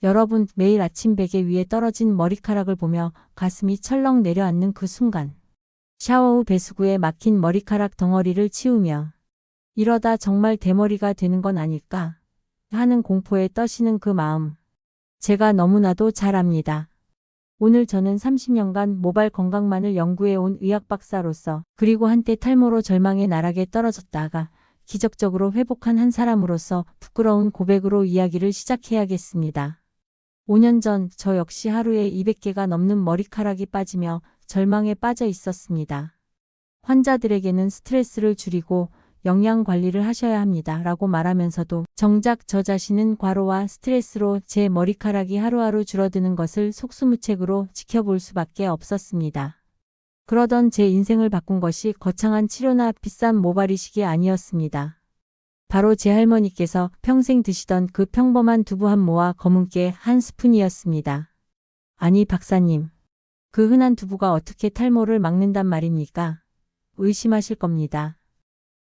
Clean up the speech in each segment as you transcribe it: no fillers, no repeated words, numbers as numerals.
여러분, 매일 아침 베개 위에 떨어진 머리카락을 보며 가슴이 철렁 내려앉는 그 순간. 샤워 후 배수구에 막힌 머리카락 덩어리를 치우며 이러다 정말 대머리가 되는 건 아닐까 하는 공포에 떠시는 그 마음. 제가 너무나도 잘 압니다. 오늘 저는 30년간 모발 건강만을 연구해온 의학 박사로서, 그리고 한때 탈모로 절망의 나락에 떨어졌다가 기적적으로 회복한 한 사람으로서 부끄러운 고백으로 이야기를 시작해야겠습니다. 5년 전 저 역시 하루에 200개가 넘는 머리카락이 빠지며 절망에 빠져 있었습니다. 환자들에게는 스트레스를 줄이고 영양 관리를 하셔야 합니다 라고 말하면서도 정작 저 자신은 과로와 스트레스로 제 머리카락이 하루하루 줄어드는 것을 속수무책으로 지켜볼 수밖에 없었습니다. 그러던 제 인생을 바꾼 것이 거창한 치료나 비싼 모발 이식이 아니었습니다. 바로 제 할머니께서 평생 드시던 그 평범한 두부 한 모와 검은 깨 한 스푼이었습니다. 아니 박사님, 그 흔한 두부가 어떻게 탈모를 막는단 말입니까? 의심하실 겁니다.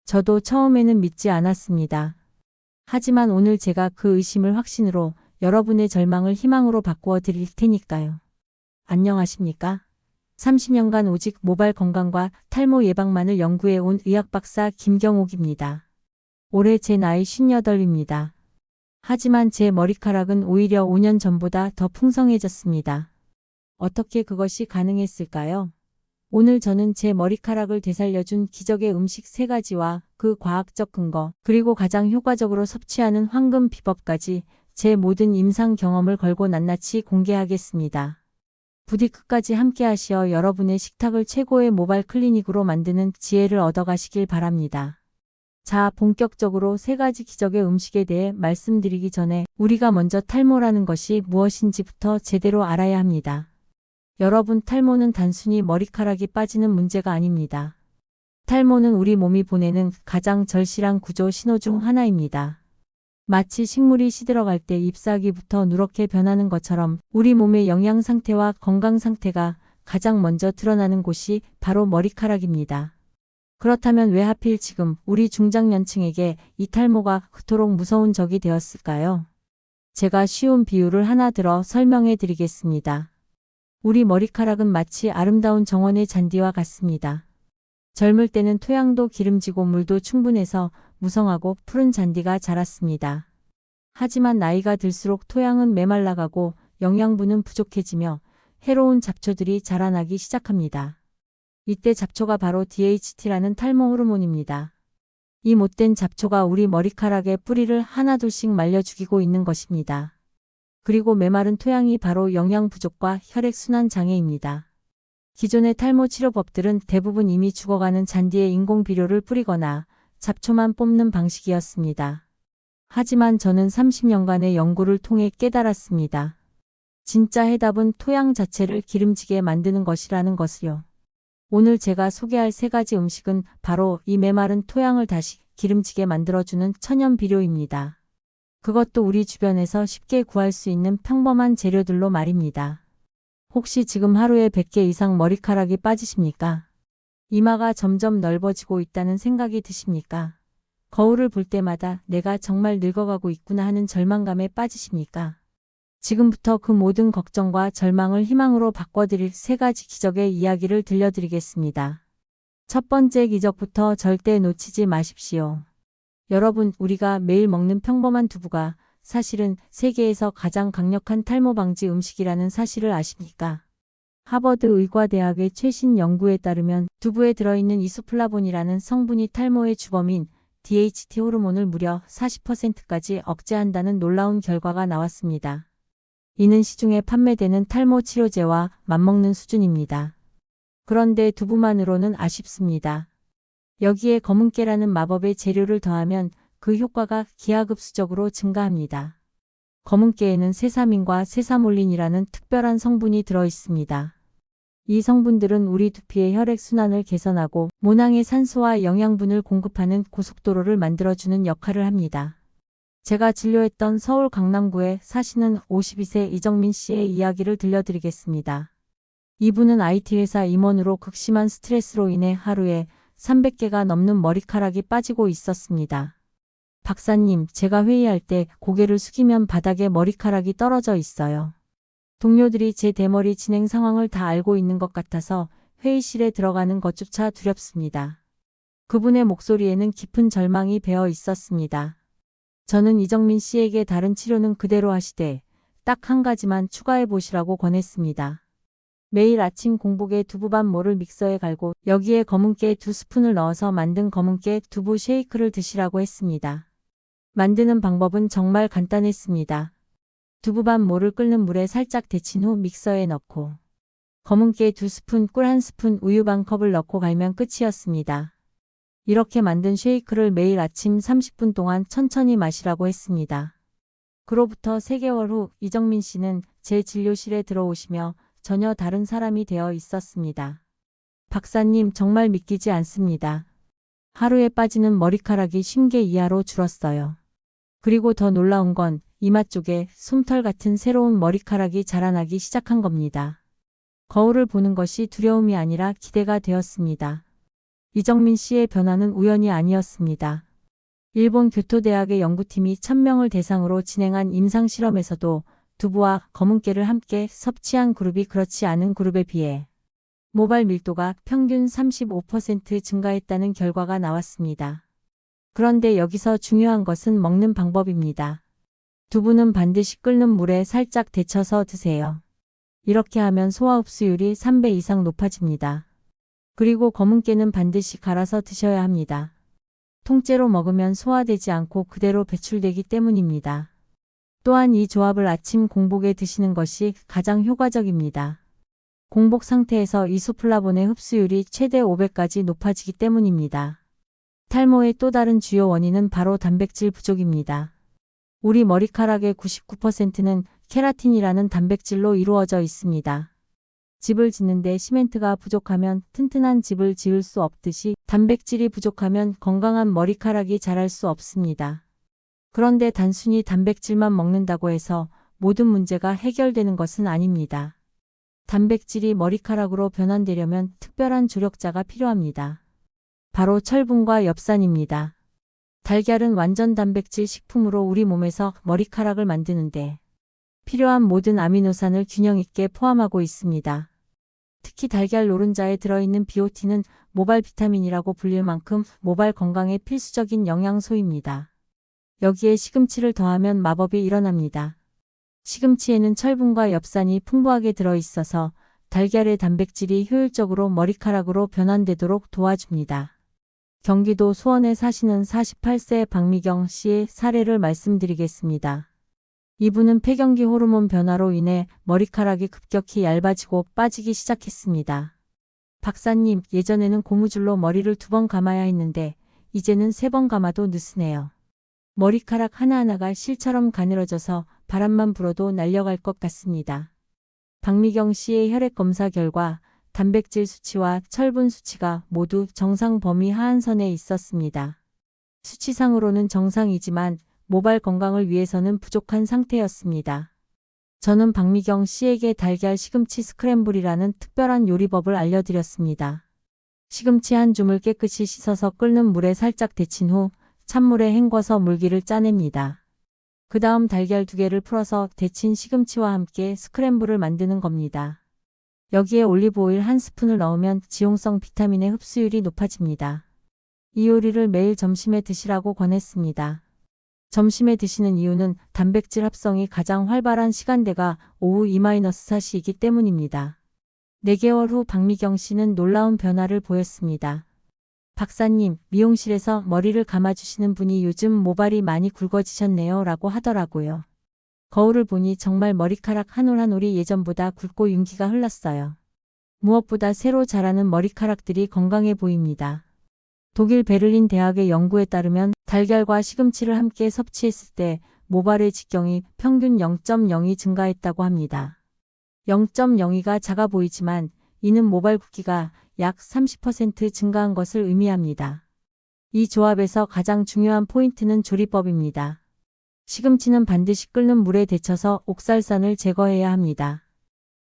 저도 처음에는 믿지 않았습니다. 하지만 오늘 제가 그 의심을 확신으로, 여러분의 절망을 희망으로 바꾸어 드릴 테니까요. 안녕하십니까? 30년간 오직 모발 건강과 탈모 예방만을 연구해온 의학 박사 김경옥입니다. 올해 제 나이 58입니다. 하지만 제 머리카락은 오히려 5년 전보다 더 풍성해졌습니다. 어떻게 그것이 가능했을까요? 오늘 저는 제 머리카락을 되살려준 기적의 음식 3가지와 그 과학적 근거, 그리고 가장 효과적으로 섭취하는 황금 비법까지 제 모든 임상 경험을 걸고 낱낱이 공개하겠습니다. 부디 끝까지 함께 하시어 여러분의 식탁을 최고의 모발 클리닉으로 만드는 지혜를 얻어가시길 바랍니다. 자, 본격적으로 3가지 기적의 음식에 대해 말씀드리기 전에 우리가 먼저 탈모라는 것이 무엇인지부터 제대로 알아야 합니다. 여러분, 탈모는 단순히 머리카락이 빠지는 문제가 아닙니다. 탈모는 우리 몸이 보내는 가장 절실한 구조 신호 중 하나입니다. 마치 식물이 시들어갈 때 잎사귀부터 누렇게 변하는 것처럼 우리 몸의 영양 상태와 건강 상태가 가장 먼저 드러나는 곳이 바로 머리카락입니다. 그렇다면 왜 하필 지금 우리 중장년층에게 이 탈모가 그토록 무서운 적이 되었을까요? 제가 쉬운 비유를 하나 들어 설명해 드리겠습니다. 우리 머리카락은 마치 아름다운 정원의 잔디와 같습니다. 젊을 때는 토양도 기름지고 물도 충분해서 무성하고 푸른 잔디가 자랐습니다. 하지만 나이가 들수록 토양은 메말라가고 영양분은 부족해지며 해로운 잡초들이 자라나기 시작합니다. 이때 잡초가 바로 DHT라는 탈모 호르몬입니다. 이 못된 잡초가 우리 머리카락의 뿌리를 하나둘씩 말려 죽이고 있는 것입니다. 그리고 메마른 토양이 바로 영양 부족과 혈액순환 장애입니다. 기존의 탈모 치료법들은 대부분 이미 죽어가는 잔디에 인공 비료를 뿌리거나 잡초만 뽑는 방식이었습니다. 하지만 저는 30년간의 연구를 통해 깨달았습니다. 진짜 해답은 토양 자체를 기름지게 만드는 것이라는 것을요. 오늘 제가 소개할 3가지 음식은 바로 이 메마른 토양을 다시 기름지게 만들어주는 천연 비료입니다. 그것도 우리 주변에서 쉽게 구할 수 있는 평범한 재료들로 말입니다. 혹시 지금 하루에 100개 이상 머리카락이 빠지십니까? 이마가 점점 넓어지고 있다는 생각이 드십니까? 거울을 볼 때마다 내가 정말 늙어가고 있구나 하는 절망감에 빠지십니까? 지금부터 그 모든 걱정과 절망을 희망으로 바꿔드릴 3가지 기적의 이야기를 들려드리겠습니다. 첫 번째 기적부터 절대 놓치지 마십시오. 여러분, 우리가 매일 먹는 평범한 두부가 사실은 세계에서 가장 강력한 탈모 방지 음식이라는 사실을 아십니까? 하버드 의과대학의 최신 연구에 따르면 두부에 들어있는 이소플라본이라는 성분이 탈모의 주범인 DHT 호르몬을 무려 40%까지 억제한다는 놀라운 결과가 나왔습니다. 이는 시중에 판매되는 탈모 치료제와 맞먹는 수준입니다. 그런데 두부만으로는 아쉽습니다. 여기에 검은깨라는 마법의 재료를 더하면 그 효과가 기하급수적으로 증가합니다. 검은깨에는 세사민과 세사몰린이라는 특별한 성분이 들어 있습니다. 이 성분들은 우리 두피의 혈액순환을 개선하고 모낭에 산소와 영양분을 공급하는 고속도로를 만들어주는 역할을 합니다. 제가 진료했던 서울 강남구에 사시는 52세 이정민 씨의 이야기를 들려드리겠습니다. 이분은 IT 회사 임원으로 극심한 스트레스로 인해 하루에 300개가 넘는 머리카락이 빠지고 있었습니다. 박사님, 제가 회의할 때 고개를 숙이면 바닥에 머리카락이 떨어져 있어요. 동료들이 제 대머리 진행 상황을 다 알고 있는 것 같아서 회의실에 들어가는 것조차 두렵습니다. 그분의 목소리에는 깊은 절망이 배어 있었습니다. 저는 이정민 씨에게 다른 치료는 그대로 하시되 딱 한 가지만 추가해 보시라고 권했습니다. 매일 아침 공복에 두부밥 모를 믹서에 갈고 여기에 검은깨 2스푼을 넣어서 만든 검은깨 두부 쉐이크를 드시라고 했습니다. 만드는 방법은 정말 간단했습니다. 두부밥 모를 끓는 물에 살짝 데친 후 믹서에 넣고 검은깨 2스푼, 꿀 1스푼, 우유 반 컵을 넣고 갈면 끝이었습니다. 이렇게 만든 쉐이크를 매일 아침 30분 동안 천천히 마시라고 했습니다. 그로부터 3개월 후 이정민 씨는 제 진료실에 들어오시며 전혀 다른 사람이 되어 있었습니다. 박사님, 정말 믿기지 않습니다. 하루에 빠지는 머리카락이 50개 이하로 줄었어요. 그리고 더 놀라운 건 이마 쪽에 솜털 같은 새로운 머리카락이 자라나기 시작한 겁니다. 거울을 보는 것이 두려움이 아니라 기대가 되었습니다. 이정민 씨의 변화는 우연이 아니었습니다. 일본 교토대학의 연구팀이 1000명을 대상으로 진행한 임상실험에서도 두부와 검은깨를 함께 섭취한 그룹이 그렇지 않은 그룹에 비해 모발 밀도가 평균 35% 증가했다는 결과가 나왔습니다. 그런데 여기서 중요한 것은 먹는 방법입니다. 두부는 반드시 끓는 물에 살짝 데쳐서 드세요. 이렇게 하면 소화 흡수율이 3배 이상 높아집니다. 그리고 검은깨는 반드시 갈아서 드셔야 합니다. 통째로 먹으면 소화되지 않고 그대로 배출되기 때문입니다. 또한 이 조합을 아침 공복에 드시는 것이 가장 효과적입니다. 공복 상태에서 이소플라본의 흡수율이 최대 5배까지 높아지기 때문입니다. 탈모의 또 다른 주요 원인은 바로 단백질 부족입니다. 우리 머리카락의 99%는 케라틴이라는 단백질로 이루어져 있습니다. 집을 짓는데 시멘트가 부족하면 튼튼한 집을 지을 수 없듯이 단백질이 부족하면 건강한 머리카락이 자랄 수 없습니다. 그런데 단순히 단백질만 먹는다고 해서 모든 문제가 해결되는 것은 아닙니다. 단백질이 머리카락으로 변환되려면 특별한 조력자가 필요합니다. 바로 철분과 엽산입니다. 달걀은 완전 단백질 식품으로 우리 몸에서 머리카락을 만드는데 필요한 모든 아미노산을 균형 있게 포함하고 있습니다. 특히 달걀 노른자에 들어있는 비오틴은 모발 비타민이라고 불릴 만큼 모발 건강에 필수적인 영양소입니다. 여기에 시금치를 더하면 마법이 일어납니다. 시금치에는 철분과 엽산이 풍부하게 들어있어서 달걀의 단백질이 효율적으로 머리카락으로 변환되도록 도와줍니다. 경기도 수원에 사시는 48세 박미경 씨의 사례를 말씀드리겠습니다. 이분은 폐경기 호르몬 변화로 인해 머리카락이 급격히 얇아지고 빠지기 시작했습니다. 박사님, 예전에는 고무줄로 머리를 2번 감아야 했는데 이제는 3번 감아도 느슨해요. 머리카락 하나하나가 실처럼 가늘어져서 바람만 불어도 날려갈 것 같습니다. 박미경 씨의 혈액 검사 결과 단백질 수치와 철분 수치가 모두 정상 범위 하한선에 있었습니다. 수치상으로는 정상이지만 모발 건강을 위해서는 부족한 상태였습니다. 저는 박미경 씨에게 달걀 시금치 스크램블이라는 특별한 요리법을 알려드렸습니다. 시금치 한 줌을 깨끗이 씻어서 끓는 물에 살짝 데친 후 찬물에 헹궈서 물기를 짜냅니다. 그 다음 달걀 2개를 풀어서 데친 시금치와 함께 스크램블을 만드는 겁니다. 여기에 올리브오일 1스푼을 넣으면 지용성 비타민의 흡수율이 높아집니다. 이 요리를 매일 점심에 드시라고 권했습니다. 점심에 드시는 이유는 단백질 합성이 가장 활발한 시간대가 오후 2-4시이기 때문입니다. 4개월 후 박미경 씨는 놀라운 변화를 보였습니다. 박사님, 미용실에서 머리를 감아주시는 분이 요즘 모발이 많이 굵어지셨네요 라고 하더라고요. 거울을 보니 정말 머리카락 한 올 한 올이 예전보다 굵고 윤기가 흘렀어요. 무엇보다 새로 자라는 머리카락들이 건강해 보입니다. 독일 베를린 대학의 연구에 따르면 달걀과 시금치를 함께 섭취했을 때 모발의 직경이 평균 0.02 증가했다고 합니다. 0.02가 작아 보이지만 이는 모발 굵기가 약 30% 증가한 것을 의미합니다. 이 조합에서 가장 중요한 포인트는 조리법입니다. 시금치는 반드시 끓는 물에 데쳐서 옥살산을 제거해야 합니다.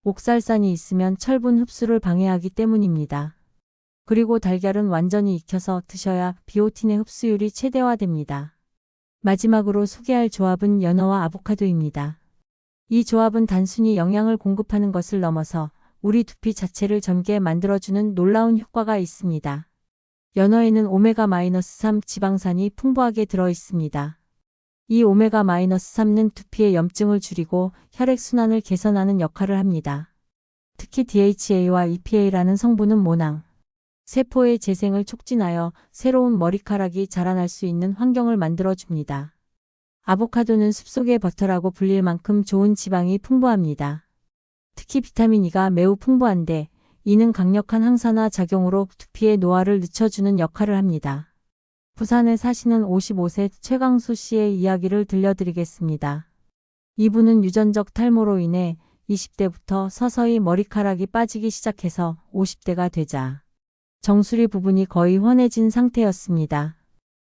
옥살산이 있으면 철분 흡수를 방해하기 때문입니다. 그리고 달걀은 완전히 익혀서 드셔야 비오틴의 흡수율이 최대화됩니다. 마지막으로 소개할 조합은 연어와 아보카도입니다. 이 조합은 단순히 영양을 공급하는 것을 넘어서 우리 두피 자체를 젊게 만들어주는 놀라운 효과가 있습니다. 연어에는 오메가-3 지방산이 풍부하게 들어 있습니다. 이 오메가-3는 두피의 염증을 줄이고 혈액순환을 개선하는 역할을 합니다. 특히 DHA와 EPA라는 성분은 모낭, 세포의 재생을 촉진하여 새로운 머리카락이 자라날 수 있는 환경을 만들어줍니다. 아보카도는 숲속의 버터라고 불릴 만큼 좋은 지방이 풍부합니다. 특히 비타민 E가 매우 풍부한데 이는 강력한 항산화 작용으로 두피의 노화를 늦춰주는 역할을 합니다. 부산에 사시는 55세 최강수 씨의 이야기를 들려드리겠습니다. 이분은 유전적 탈모로 인해 20대부터 서서히 머리카락이 빠지기 시작해서 50대가 되자 정수리 부분이 거의 훤해진 상태였습니다.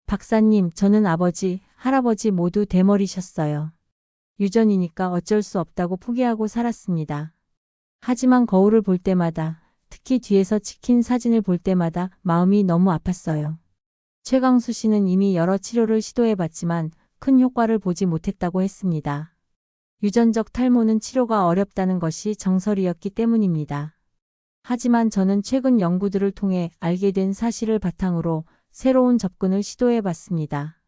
박사님, 저는 아버지, 할아버지 모두 대머리셨어요. 유전이니까 어쩔 수 없다고 포기하고 살았습니다. 하지만 거울을 볼 때마다, 특히 뒤에서 찍힌 사진을 볼 때마다 마음이 너무 아팠어요. 최강수 씨는 이미 여러 치료를 시도해봤지만 큰 효과를 보지 못했다고 했습니다. 유전적 탈모는 치료가 어렵다는 것이 정설이었기 때문입니다. 하지만 저는 최근 연구들을 통해 알게 된 사실을 바탕으로 새로운 접근을 시도해봤습니다.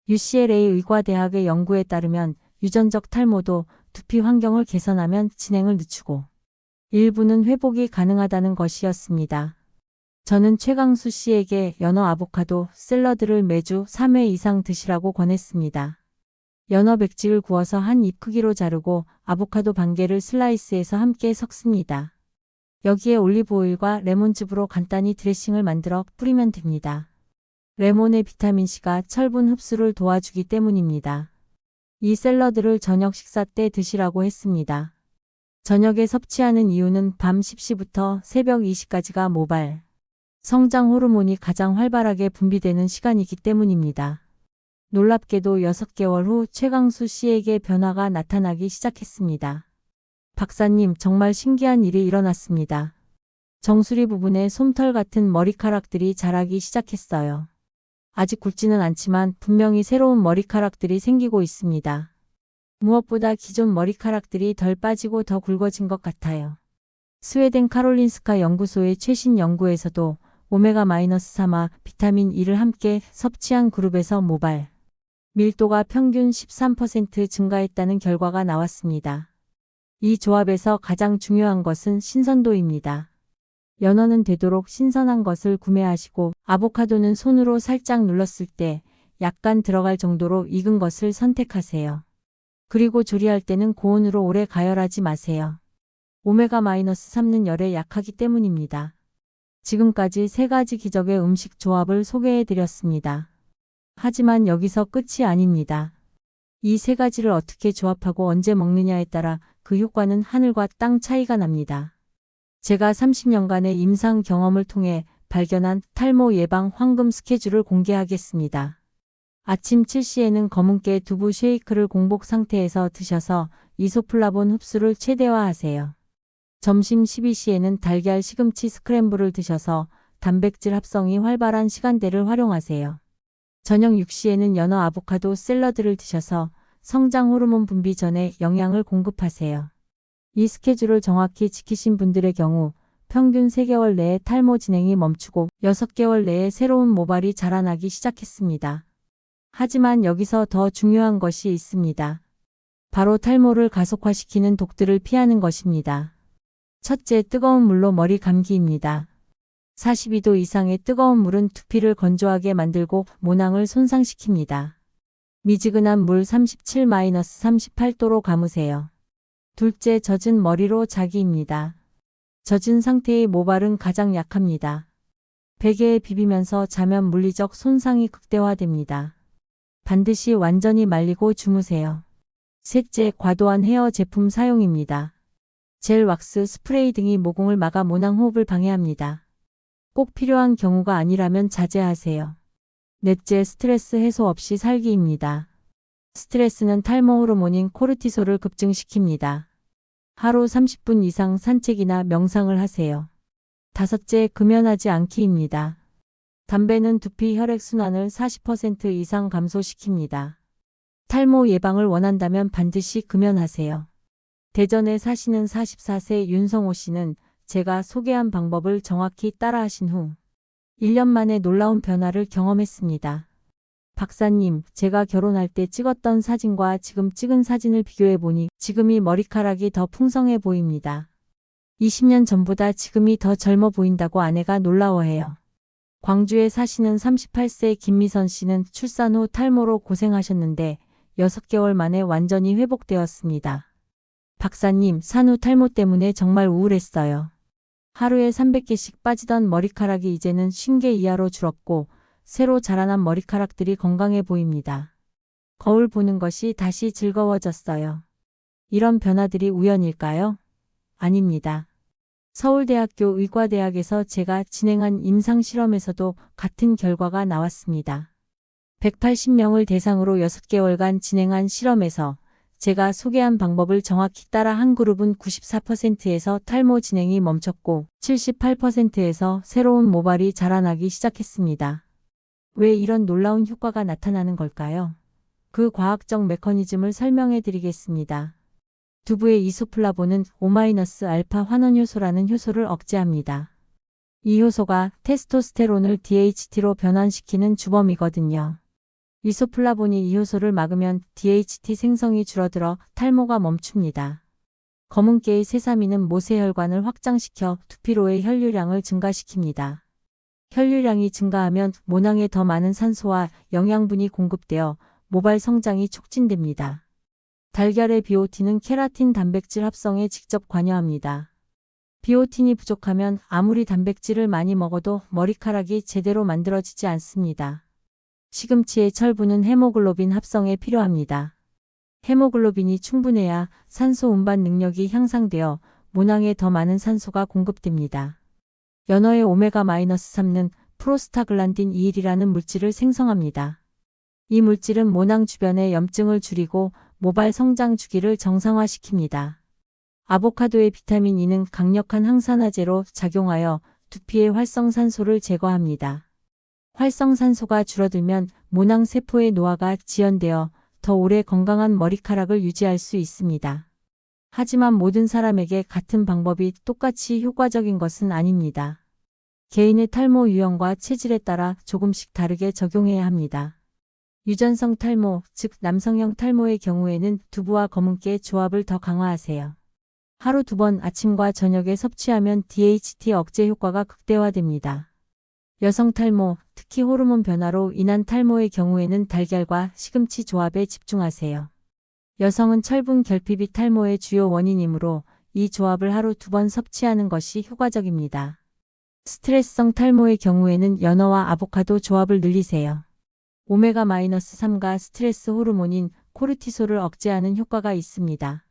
UCLA 의과대학의 연구에 따르면 유전적 탈모도 두피 환경을 개선하면 진행을 늦추고 일부는 회복이 가능하다는 것이었습니다. 저는 최강수 씨에게 연어 아보카도 샐러드를 매주 3회 이상 드시라고 권했습니다. 연어 백직을 구워서 한 입 크기로 자르고 아보카도 반 개를 슬라이스해서 함께 섞습니다. 여기에 올리브오일과 레몬즙으로 간단히 드레싱을 만들어 뿌리면 됩니다. 레몬의 비타민C가 철분 흡수를 도와주기 때문입니다. 이 샐러드를 저녁 식사 때 드시라고 했습니다. 저녁에 섭취하는 이유는 밤 10시부터 새벽 2시까지가 모발, 성장 호르몬이 가장 활발하게 분비되는 시간이기 때문입니다. 놀랍게도 6개월 후 최강수 씨에게 변화가 나타나기 시작했습니다. 박사님, 정말 신기한 일이 일어났습니다. 정수리 부분에 솜털 같은 머리카락들이 자라기 시작했어요. 아직 굵지는 않지만 분명히 새로운 머리카락들이 생기고 있습니다. 무엇보다 기존 머리카락들이 덜 빠지고 더 굵어진 것 같아요. 스웨덴 카롤린스카 연구소의 최신 연구에서도 오메가-3와 비타민 E를 함께 섭취한 그룹에서 모발 밀도가 평균 13% 증가했다는 결과가 나왔습니다. 이 조합에서 가장 중요한 것은 신선도입니다. 연어는 되도록 신선한 것을 구매하시고 아보카도는 손으로 살짝 눌렀을 때 약간 들어갈 정도로 익은 것을 선택하세요. 그리고 조리할 때는 고온으로 오래 가열하지 마세요. 오메가-3는 열에 약하기 때문입니다. 지금까지 3가지 기적의 음식 조합을 소개해 드렸습니다. 하지만 여기서 끝이 아닙니다. 이 3가지를 어떻게 조합하고 언제 먹느냐에 따라 그 효과는 하늘과 땅 차이가 납니다. 제가 30년간의 임상 경험을 통해 발견한 탈모 예방 황금 스케줄을 공개하겠습니다. 아침 7시에는 검은깨 두부 쉐이크를 공복 상태에서 드셔서 이소플라본 흡수를 최대화하세요. 점심 12시에는 달걀 시금치 스크램블을 드셔서 단백질 합성이 활발한 시간대를 활용하세요. 저녁 6시에는 연어 아보카도 샐러드를 드셔서 성장 호르몬 분비 전에 영양을 공급하세요. 이 스케줄을 정확히 지키신 분들의 경우 평균 3개월 내에 탈모 진행이 멈추고 6개월 내에 새로운 모발이 자라나기 시작했습니다. 하지만 여기서 더 중요한 것이 있습니다. 바로 탈모를 가속화시키는 독들을 피하는 것입니다. 첫째, 뜨거운 물로 머리 감기입니다. 42도 이상의 뜨거운 물은 두피를 건조하게 만들고 모낭을 손상시킵니다. 미지근한 물 37-38도로 감으세요. 둘째, 젖은 머리로 자기입니다. 젖은 상태의 모발은 가장 약합니다. 베개에 비비면서 자면 물리적 손상이 극대화됩니다. 반드시 완전히 말리고 주무세요. 셋째, 과도한 헤어 제품 사용입니다. 젤, 왁스, 스프레이 등이 모공을 막아 모낭 호흡을 방해합니다. 꼭 필요한 경우가 아니라면 자제하세요. 넷째, 스트레스 해소 없이 살기입니다. 스트레스는 탈모 호르몬인 코르티솔을 급증시킵니다. 하루 30분 이상 산책이나 명상을 하세요. 다섯째, 금연하지 않기입니다. 담배는 두피 혈액순환을 40% 이상 감소시킵니다. 탈모 예방을 원한다면 반드시 금연하세요. 대전에 사시는 44세 윤성호 씨는 제가 소개한 방법을 정확히 따라하신 후 1년 만에 놀라운 변화를 경험했습니다. 박사님, 제가 결혼할 때 찍었던 사진과 지금 찍은 사진을 비교해 보니 지금이 머리카락이 더 풍성해 보입니다. 20년 전보다 지금이 더 젊어 보인다고 아내가 놀라워해요. 광주에 사시는 38세 김미선 씨는 출산 후 탈모로 고생하셨는데 6개월 만에 완전히 회복되었습니다. 박사님, 산후 탈모 때문에 정말 우울했어요. 하루에 300개씩 빠지던 머리카락이 이제는 50개 이하로 줄었고 새로 자라난 머리카락들이 건강해 보입니다. 거울 보는 것이 다시 즐거워졌어요. 이런 변화들이 우연일까요? 아닙니다. 서울대학교 의과대학에서 제가 진행한 임상실험에서도 같은 결과가 나왔습니다. 180명을 대상으로 6개월간 진행한 실험에서 제가 소개한 방법을 정확히 따라 한 그룹은 94%에서 탈모 진행이 멈췄고 78%에서 새로운 모발이 자라나기 시작했습니다. 왜 이런 놀라운 효과가 나타나는 걸까요? 그 과학적 메커니즘을 설명해 드리겠습니다. 두부의 이소플라본은 O-알파 환원효소라는 효소를 억제합니다. 이 효소가 테스토스테론을 DHT로 변환시키는 주범이거든요. 이소플라본이 이 효소를 막으면 DHT 생성이 줄어들어 탈모가 멈춥니다. 검은깨의 세사민은 모세혈관을 확장시켜 두피로의 혈류량을 증가시킵니다. 혈류량이 증가하면 모낭에 더 많은 산소와 영양분이 공급되어 모발 성장이 촉진됩니다. 달걀의 비오틴은 케라틴 단백질 합성에 직접 관여합니다. 비오틴이 부족하면 아무리 단백질을 많이 먹어도 머리카락이 제대로 만들어지지 않습니다. 시금치의 철분은 헤모글로빈 합성에 필요합니다. 헤모글로빈이 충분해야 산소 운반 능력이 향상되어 모낭에 더 많은 산소가 공급됩니다. 연어의 오메가-3는 프로스타글란딘 21이라는 물질을 생성합니다. 이 물질은 모낭 주변의 염증을 줄이고 모발 성장 주기를 정상화시킵니다. 아보카도의 비타민 E는 강력한 항산화제로 작용하여 두피의 활성산소를 제거합니다. 활성산소가 줄어들면 모낭 세포의 노화가 지연되어 더 오래 건강한 머리카락을 유지할 수 있습니다. 하지만 모든 사람에게 같은 방법이 똑같이 효과적인 것은 아닙니다. 개인의 탈모 유형과 체질에 따라 조금씩 다르게 적용해야 합니다. 유전성 탈모, 즉 남성형 탈모의 경우에는 두부와 검은깨의 조합을 더 강화하세요. 하루 2번 아침과 저녁에 섭취하면 DHT 억제 효과가 극대화됩니다. 여성 탈모, 특히 호르몬 변화로 인한 탈모의 경우에는 달걀과 시금치 조합에 집중하세요. 여성은 철분 결핍이 탈모의 주요 원인이므로 이 조합을 하루 2번 섭취하는 것이 효과적입니다. 스트레스성 탈모의 경우에는 연어와 아보카도 조합을 늘리세요. 오메가-3가 스트레스 호르몬인 코르티솔을 억제하는 효과가 있습니다.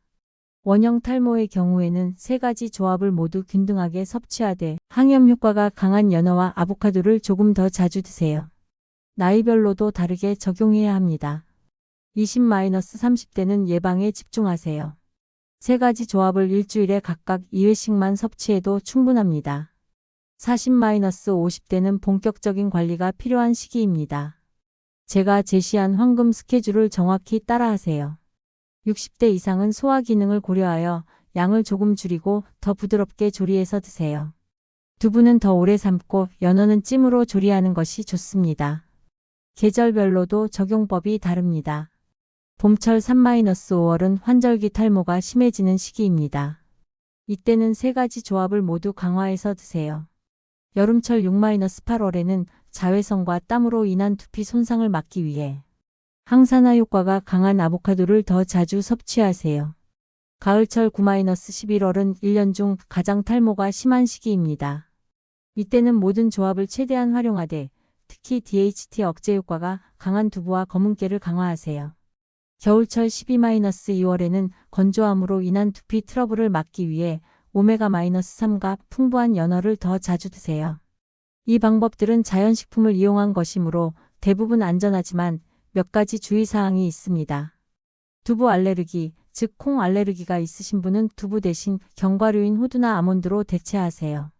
원형 탈모의 경우에는 3가지 조합을 모두 균등하게 섭취하되 항염 효과가 강한 연어와 아보카도를 조금 더 자주 드세요. 나이별로도 다르게 적용해야 합니다. 20-30대는 예방에 집중하세요. 3가지 조합을 일주일에 각각 2회씩만 섭취해도 충분합니다. 40-50대는 본격적인 관리가 필요한 시기입니다. 제가 제시한 황금 스케줄을 정확히 따라하세요. 60대 이상은 소화 기능을 고려하여 양을 조금 줄이고 더 부드럽게 조리해서 드세요. 두부는 더 오래 삶고 연어는 찜으로 조리하는 것이 좋습니다. 계절별로도 적용법이 다릅니다. 봄철 3-5월은 환절기 탈모가 심해지는 시기입니다. 이때는 3가지 조합을 모두 강화해서 드세요. 여름철 6-8월에는 자외선과 땀으로 인한 두피 손상을 막기 위해 항산화 효과가 강한 아보카도를 더 자주 섭취하세요. 가을철 9-11월은 1년 중 가장 탈모가 심한 시기입니다. 이때는 모든 조합을 최대한 활용하되 특히 DHT 억제 효과가 강한 두부와 검은깨를 강화하세요. 겨울철 12-2월에는 건조함으로 인한 두피 트러블을 막기 위해 오메가-3가 풍부한 연어를 더 자주 드세요. 이 방법들은 자연식품을 이용한 것이므로 대부분 안전하지만 몇 가지 주의사항이 있습니다. 두부 알레르기, 즉 콩 알레르기가 있으신 분은 두부 대신 견과류인 호두나 아몬드로 대체하세요.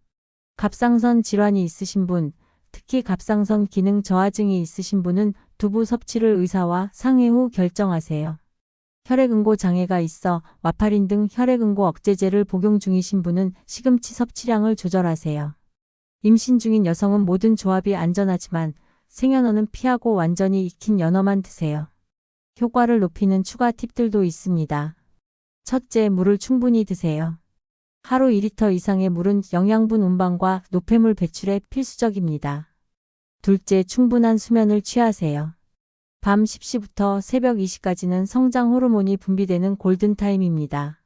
갑상선 질환이 있으신 분, 특히 갑상선 기능 저하증이 있으신 분은 두부 섭취를 의사와 상의 후 결정하세요. 혈액응고 장애가 있어 와파린 등 혈액응고 억제제를 복용 중이신 분은 시금치 섭취량을 조절하세요. 임신 중인 여성은 모든 조합이 안전하지만 생연어는 피하고 완전히 익힌 연어만 드세요. 효과를 높이는 추가 팁들도 있습니다. 첫째, 물을 충분히 드세요. 하루 2리터 이상의 물은 영양분 운반과 노폐물 배출에 필수적입니다. 둘째, 충분한 수면을 취하세요. 밤 10시부터 새벽 2시까지는 성장 호르몬이 분비되는 골든타임입니다.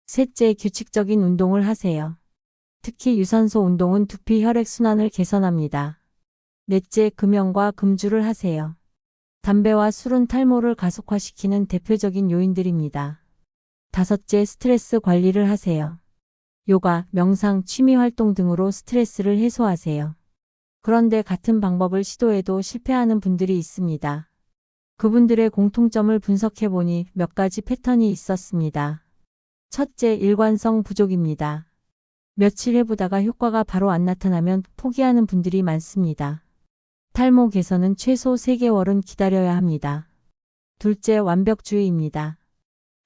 셋째, 규칙적인 운동을 하세요. 특히 유산소 운동은 두피 혈액순환을 개선합니다. 넷째, 금연과 금주를 하세요. 담배와 술은 탈모를 가속화시키는 대표적인 요인들입니다. 다섯째, 스트레스 관리를 하세요. 요가, 명상, 취미 활동 등으로 스트레스를 해소하세요. 그런데 같은 방법을 시도해도 실패하는 분들이 있습니다. 그분들의 공통점을 분석해보니 몇 가지 패턴이 있었습니다. 첫째, 일관성 부족입니다. 며칠 해보다가 효과가 바로 안 나타나면 포기하는 분들이 많습니다. 탈모 개선은 최소 3개월은 기다려야 합니다. 둘째, 완벽주의입니다.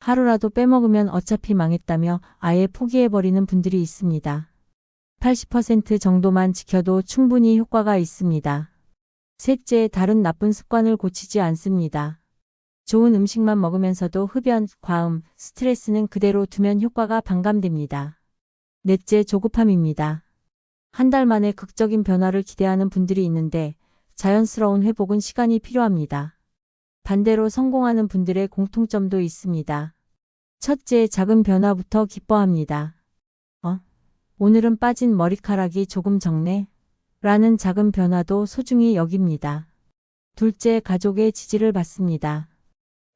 하루라도 빼먹으면 어차피 망했다며 아예 포기해버리는 분들이 있습니다. 80% 정도만 지켜도 충분히 효과가 있습니다. 셋째, 다른 나쁜 습관을 고치지 않습니다. 좋은 음식만 먹으면서도 흡연, 과음, 스트레스는 그대로 두면 효과가 반감됩니다. 넷째, 조급함입니다. 한 달 만에 극적인 변화를 기대하는 분들이 있는데 자연스러운 회복은 시간이 필요합니다. 반대로 성공하는 분들의 공통점도 있습니다. 첫째, 작은 변화부터 기뻐합니다. 오늘은 빠진 머리카락이 조금 적네. 라는 작은 변화도 소중히 여깁니다. 둘째, 가족의 지지를 받습니다.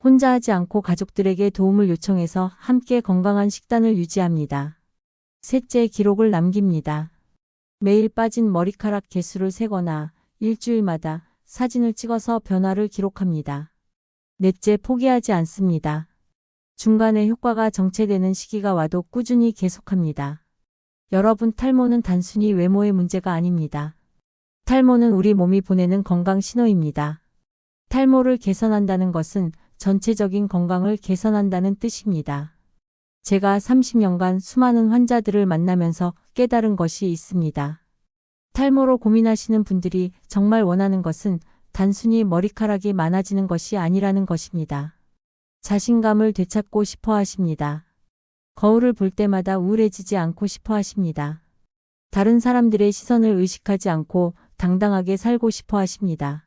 혼자 하지 않고 가족들에게 도움을 요청해서 함께 건강한 식단을 유지합니다. 셋째, 기록을 남깁니다. 매일 빠진 머리카락 개수를 세거나 일주일마다 사진을 찍어서 변화를 기록합니다. 넷째, 포기하지 않습니다. 중간에 효과가 정체되는 시기가 와도 꾸준히 계속합니다. 여러분, 탈모는 단순히 외모의 문제가 아닙니다. 탈모는 우리 몸이 보내는 건강 신호입니다. 탈모를 개선한다는 것은 전체적인 건강을 개선한다는 뜻입니다. 제가 30년간 수많은 환자들을 만나면서 깨달은 것이 있습니다. 탈모로 고민하시는 분들이 정말 원하는 것은 단순히 머리카락이 많아지는 것이 아니라는 것입니다. 자신감을 되찾고 싶어 하십니다. 거울을 볼 때마다 우울해지지 않고 싶어 하십니다. 다른 사람들의 시선을 의식하지 않고 당당하게 살고 싶어 하십니다.